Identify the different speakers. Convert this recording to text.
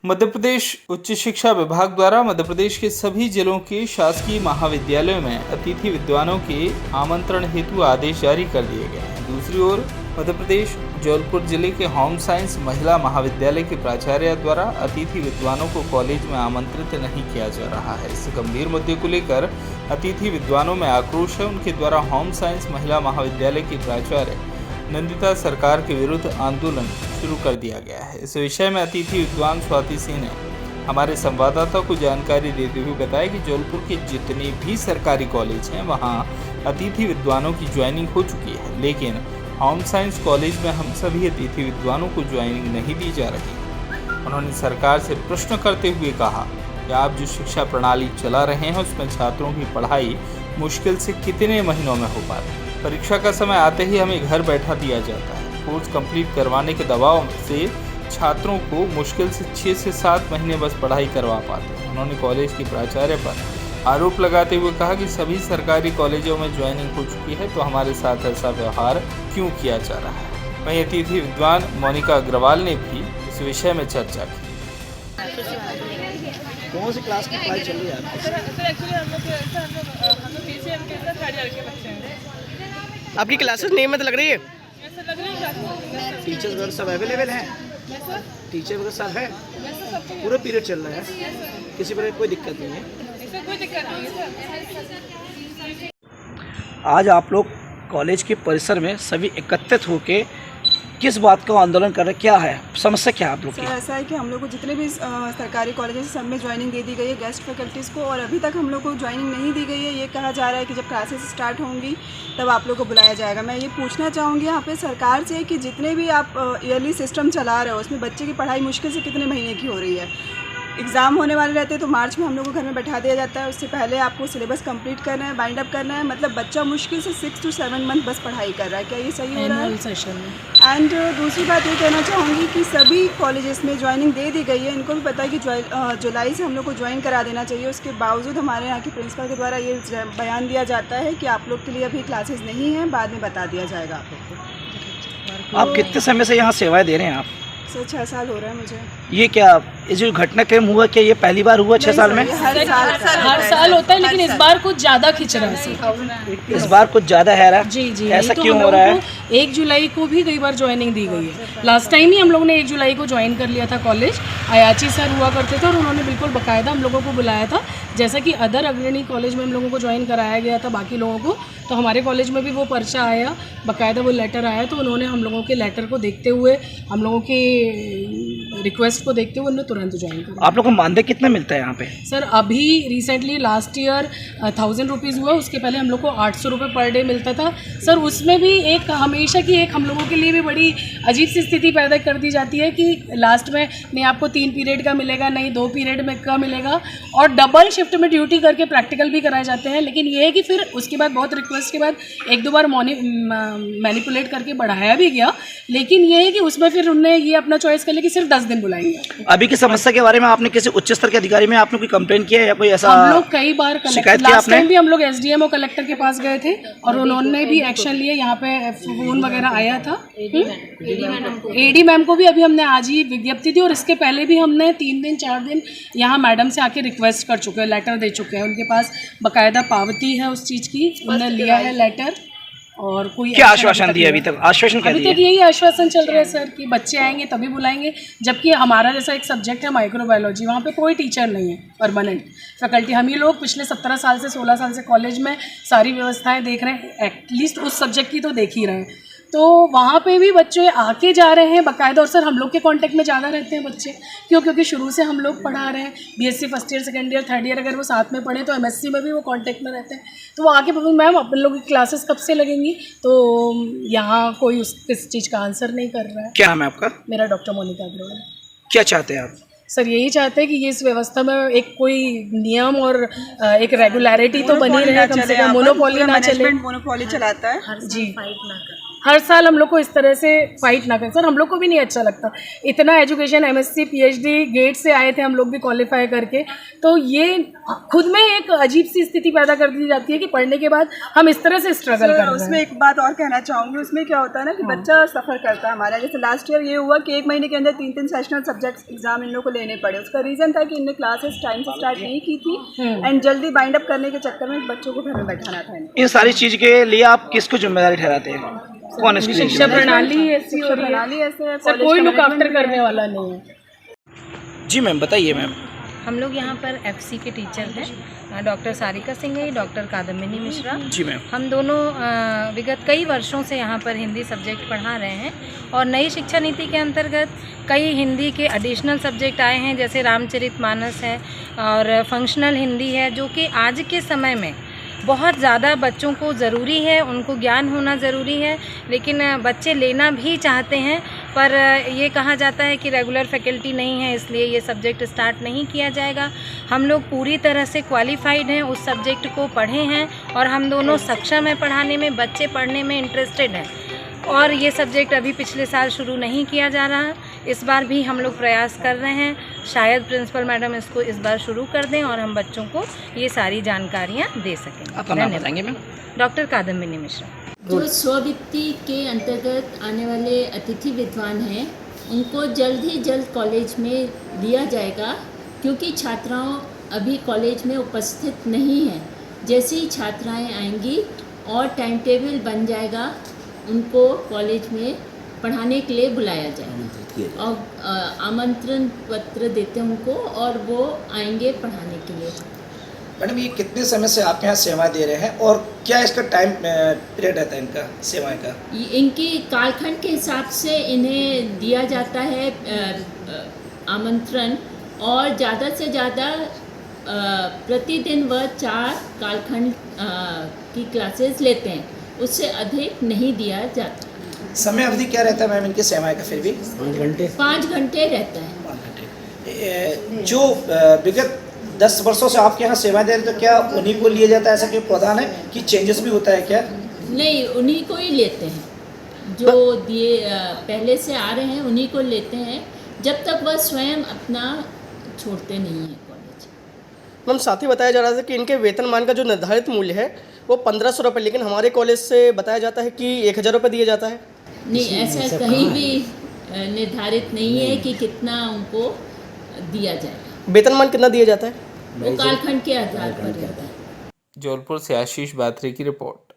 Speaker 1: मध्य प्रदेश उच्च शिक्षा विभाग द्वारा मध्य प्रदेश के सभी जिलों के शासकीय महाविद्यालयों में अतिथि विद्वानों के आमंत्रण हेतु आदेश जारी कर दिए गए हैं। दूसरी ओर मध्य प्रदेश जौनपुर जिले के होम साइंस महिला महाविद्यालय के प्राचार्य द्वारा अतिथि विद्वानों को कॉलेज में आमंत्रित नहीं किया जा रहा है। इस गंभीर मुद्दे को लेकर अतिथि विद्वानों में आक्रोश है। उनके द्वारा होम साइंस महिला महाविद्यालय की प्राचार्य नंदिता सरकार के विरुद्ध आंदोलन शुरू कर दिया गया है। इस विषय में अतिथि विद्वान स्वाति सिंह ने हमारे संवाददाता को जानकारी देते हुए बताया कि जौनपुर के जितने भी सरकारी कॉलेज हैं वहां अतिथि विद्वानों की ज्वाइनिंग हो चुकी है, लेकिन होम साइंस कॉलेज में हम सभी अतिथि विद्वानों को ज्वाइनिंग नहीं दी जा रही। उन्होंने सरकार से प्रश्न करते हुए कहा कि आप जो शिक्षा प्रणाली चला रहे हैं उसमें छात्रों की पढ़ाई मुश्किल से कितने महीनों में हो पाती है। परीक्षा का समय आते ही हमें घर बैठा दिया जाता है। कोर्स कंप्लीट करवाने के दबाव से छात्रों को मुश्किल से 6 से 7 महीने बस पढ़ाई करवा पाते हैं। उन्होंने कॉलेज की प्राचार्य पर आरोप लगाते हुए कहा कि सभी सरकारी कॉलेजों में ज्वाइनिंग हो चुकी है तो हमारे साथ ऐसा व्यवहार क्यों किया जा रहा है। वहीं अतिथि विद्वान मोनिका अग्रवाल ने भी इस विषय में चर्चा की।
Speaker 2: कौन सी क्लास की पढ़ाई चल रही है आपकी?
Speaker 3: सर एक्चुअली हम लोग पीसीएम के अंदर थर्ड ईयर के बच्चे हैं।
Speaker 2: आपकी क्लासेस नियमित लग रही है?
Speaker 3: ऐसा लग रहा है
Speaker 2: टीचर्स वगैरह सब अवेलेबल हैं? टीचर वगैरह सब है? पूरा पीरियड चल रहा है, किसी प्रकार कोई दिक्कत नहीं है?
Speaker 3: इसमें कोई दिक्कत नहीं है सर।
Speaker 2: आज आप लोग कॉलेज के परिसर में सभी एकत्रित होके किस बात का आंदोलन कर रहे हैं, क्या है समस्या, क्या है आप लोग की?
Speaker 4: सर ऐसा है कि हम लोग को जितने भी सरकारी कॉलेजेस सब में ज्वाइनिंग दे दी गई है गेस्ट फैकल्टीज़ को, और अभी तक हम लोग को ज्वाइनिंग नहीं दी गई है। ये कहा जा रहा है कि जब क्लासेस स्टार्ट होंगी तब आप लोग को बुलाया जाएगा। मैं ये पूछना चाहूँगी यहाँ पे सरकार से कि जितने भी आप ईयरली सिस्टम चला रहे हो उसमें बच्चे की पढ़ाई मुश्किल से कितने महीने की हो रही है। एग्ज़ाम होने वाले रहते हैं तो मार्च में हम लोग को घर में बैठा दिया जाता है। उससे पहले आपको सिलेबस कंप्लीट करना है, बाइंड अप करना है। मतलब बच्चा मुश्किल से 6 to 7 मंथ बस पढ़ाई कर रहा है। क्या ये सही हो रहा है?
Speaker 3: सेशन में
Speaker 4: एंड दूसरी बात ये कहना चाहूँगी कि सभी कॉलेजेस में ज्वाइनिंग दे दी गई है। इनको भी पता है कि जुलाई से हम लोग को ज्वाइन करा देना चाहिए। उसके बावजूद हमारे यहाँ के प्रिंसिपल के द्वारा ये बयान दिया जाता है कि आप लोग के लिए अभी क्लासेस नहीं हैं, बाद में बता दिया जाएगा आप लोग को।
Speaker 2: आप कितने समय से यहाँ सेवाएं दे रहे हैं आप?
Speaker 4: सर 6 साल हो रहा है मुझे।
Speaker 2: ये क्या ये जो घटनाक्रम हुआ, क्या ये पहली बार हुआ 6 साल में?
Speaker 4: हर
Speaker 3: साल होता है, लेकिन इस बार कुछ ज़्यादा खिंच रहा है।
Speaker 2: इस बार कुछ ज़्यादा है रहा?
Speaker 3: जी
Speaker 2: ऐसा
Speaker 3: तो
Speaker 2: क्यों हो रहा है?
Speaker 3: 1 जुलाई को भी कई बार ज्वाइनिंग दी गई है। लास्ट टाइम ही हम लोग ने 1 जुलाई को ज्वाइन कर लिया था कॉलेज। अयाची सर हुआ करते थे और उन्होंने बिल्कुल बाकायदा हम लोगों को बुलाया था, जैसा कि अदर अग्रणी कॉलेज में हम लोगों को ज्वाइन कराया गया था बाकी लोगों को। तो हमारे कॉलेज में भी वो पर्चा आया, बाकायदा वो लेटर आया, तो उन्होंने हम लोगों के लेटर को देखते हुए, हम लोगों के रिक्वेस्ट को देखते हुए उन्होंने तुरंत ज्वाइन किया।
Speaker 2: आप लोग को मानदेय कितना मिलता है यहाँ पे?
Speaker 3: सर अभी रिसेंटली लास्ट ईयर 1000 रुपीज़ हुआ, उसके पहले हम लोग को 800 रुपये पर डे मिलता था। सर उसमें भी एक हमेशा की एक हम लोगों के लिए भी बड़ी अजीब सी स्थिति पैदा कर दी जाती है कि लास्ट में नहीं आपको 3 पीरियड का मिलेगा, नहीं 2 पीरियड में का मिलेगा, और डबल शिफ्ट में ड्यूटी करके प्रैक्टिकल भी कराए जाते हैं। लेकिन ये है कि फिर उसके बाद बहुत रिक्वेस्ट के बाद 1-2 बार मैनिपुलेट करके बढ़ाया भी गया, लेकिन ये है कि उसमें फिर उन्होंने ये अपना चॉइस कर लिया कि सिर्फ 10 दिन बुलाएंगे।
Speaker 2: अभी की समस्या के बारे में आपने किसी उच्च स्तर के अधिकारी में आपने कोई कंप्लेंट किया है या कोई ऐसा?
Speaker 3: हम लोग कई बार
Speaker 2: शिकायत किया
Speaker 3: लास्ट
Speaker 2: आपने?
Speaker 3: टाइम भी हम लोग एसडीएम और कलेक्टर के पास गए थे और उन्होंने भी एक्शन लिए। यहाँ पे फोन वगैरह आया था। एडी मैम को भी अभी हमने आज ही विज्ञप्ति दी, और इसके पहले भी हमने 3 दिन 4 दिन यहाँ मैडम से आके रिक्वेस्ट कर चुके हैं, लेटर दे चुके हैं। उनके पास बाकायदा पावती है उस चीज़ की, उन्होंने लिया है लेटर। और कोई
Speaker 2: क्या आश्वासन दिया अभी तक? आश्वासन क्या
Speaker 3: अभी
Speaker 2: दिया?
Speaker 3: तक यही आश्वासन चल रहा है सर कि बच्चे आएंगे तभी बुलाएंगे, जबकि हमारा जैसा एक सब्जेक्ट है माइक्रोबायोलॉजी, वहाँ पे कोई टीचर नहीं है परमानेंट फैकल्टी। हम ही लोग पिछले 17 साल से 16 साल से कॉलेज में सारी व्यवस्थाएं देख रहे हैं, एटलीस्ट उस सब्जेक्ट की तो देख ही रहे हैं। तो वहाँ पे भी बच्चे आके जा रहे हैं बाकायदा, और सर हम लोग के कांटेक्ट में ज़्यादा रहते हैं बच्चे, क्योंकि शुरू से हम लोग पढ़ा रहे हैं। BSc first year, second year, third year अगर वो साथ में पढ़े तो एमएससी में भी वो कांटेक्ट में रहते हैं। तो वो आके मैम अपन लोग की क्लासेस कब से लगेंगी? तो यहाँ कोई किस चीज़ का आंसर नहीं कर रहा है।
Speaker 2: क्या नाम है आपका?
Speaker 3: मेरा डॉक्टर मोनिका अग्रवाल।
Speaker 2: क्या चाहते हैं आप?
Speaker 3: सर यही चाहते हैं कि ये इस व्यवस्था में एक कोई नियम और एक रेगुलरिटी तो बनी रहे, कम से कम मोनोपोली ना चले।
Speaker 4: मोनोपोली चलाता है
Speaker 3: जी। हर साल हम लोग को इस तरह से फाइट ना करें सर, हम लोग को भी नहीं अच्छा लगता। इतना एजुकेशन MSc PhD गेट से आए थे हम लोग भी क्वालिफाई करके, तो ये खुद में एक अजीब सी स्थिति पैदा कर दी जाती है कि पढ़ने के बाद हम इस तरह से स्ट्रगल कर रहे हैं।
Speaker 4: उसमें एक बात और कहना चाहूँगी, उसमें क्या होता है ना कि बच्चा सफ़र करता है हमारा। जैसे लास्ट ईयर ये हुआ कि 1 महीने के अंदर 3 सेशनल सब्जेक्ट्स एग्जाम इन लोगों को लेने पड़े। उसका रीज़न था कि इनने क्लासेस टाइम से स्टार्ट नहीं की थी एंड जल्दी बाइंड अप करने के चक्कर में बच्चों को घर में बैठाना था।
Speaker 2: इन सारी चीज़ के लिए आप किसको जिम्मेदारी ठहराते हैं? कौन इसकी
Speaker 3: शिक्षा प्रणाली ऐसी हो रही है,
Speaker 4: प्रणाली ऐसे है,
Speaker 3: सर कोई लुक आफ्टर करने वाला नहीं है।
Speaker 2: जी मैम, बताइए मैम।
Speaker 5: हम लोग यहाँ पर FC के टीचर हैं, डॉक्टर सारिका सिंह है, डॉक्टर कादम्बिनी मिश्रा।
Speaker 2: जी मैम।
Speaker 5: हम दोनों विगत कई वर्षों से यहाँ पर हिंदी सब्जेक्ट पढ़ा रहे हैं और नई शिक्षा नीति के अंतर्गत कई हिंदी के एडिशनल सब्जेक्ट आए हैं, जैसे रामचरितमानस है और फंक्शनल हिंदी है, जो कि आज के समय में बहुत ज़्यादा बच्चों को ज़रूरी है, उनको ज्ञान होना ज़रूरी है, लेकिन बच्चे लेना भी चाहते हैं, पर ये कहा जाता है कि रेगुलर फैकल्टी नहीं है, इसलिए ये सब्जेक्ट स्टार्ट नहीं किया जाएगा। हम लोग पूरी तरह से क्वालिफाइड हैं, उस सब्जेक्ट को पढ़े हैं और हम दोनों सक्षम हैं पढ़ाने में, बच्चे पढ़ने में इंटरेस्टेड हैं और ये सब्जेक्ट अभी पिछले साल शुरू नहीं किया जा रहा। इस बार भी हम लोग प्रयास कर रहे हैं, शायद प्रिंसिपल मैडम इसको इस बार शुरू कर दें और हम बच्चों को ये सारी जानकारियाँ दे सकें।
Speaker 2: आपका नाम बताएंगे मैम?
Speaker 5: डॉक्टर कादम्बिनी मिश्रा।
Speaker 6: जो स्ववित्ती के अंतर्गत आने वाले अतिथि विद्वान हैं, उनको जल्द ही जल्द कॉलेज में लिया जाएगा, क्योंकि छात्राओं अभी कॉलेज में उपस्थित नहीं हैं। जैसे ही छात्राएं आएंगी और टाइम टेबल बन जाएगा, उनको कॉलेज में पढ़ाने के लिए बुलाया जाएगा और आमंत्रण पत्र देते हैं उनको और वो आएंगे पढ़ाने के लिए।
Speaker 2: मैडम, ये कितने समय से आप यहाँ सेवा दे रहे हैं और क्या इसका टाइम पीरियड रहता है इनका सेवाएं का?
Speaker 6: इनकी कालखंड के हिसाब से इन्हें दिया जाता है आमंत्रण, और ज़्यादा से ज़्यादा प्रतिदिन वह 4 कालखंड की क्लासेस लेते हैं, उससे अधिक नहीं दिया जाता।
Speaker 2: समय अवधि क्या रहता है मैम इनकी सेवाएं का? फिर भी
Speaker 6: 5 घंटे रहता है।
Speaker 2: 5 घंटे। जो विगत 10 वर्षों से आपके यहाँ सेवाएं दे रहे, तो क्या उन्हीं को लिया जाता है? ऐसा कोई प्रावधान है कि चेंजेस भी होता है क्या?
Speaker 6: नहीं, उन्हीं को ही लेते हैं, जो दिए पहले से आ रहे हैं उन्हीं को लेते हैं, जब तक वह स्वयं अपना छोड़ते नहीं हैं कॉलेज।
Speaker 7: मैम, साथ ही बताया जा रहा था कि इनके वेतनमान का जो निर्धारित मूल्य है वो 1500 रुपये, लेकिन हमारे कॉलेज से बताया जाता है कि 1000 रुपये दिया जाता है।
Speaker 6: नहीं, ऐसा कहीं भी निर्धारित नहीं है कि कितना उनको दिया जाएगा।
Speaker 7: वेतनमान कितना दिया जाता है?
Speaker 6: वो कालखंड के आधार पर रहता है।
Speaker 1: जौनपुर से आशीष बात्रे की रिपोर्ट।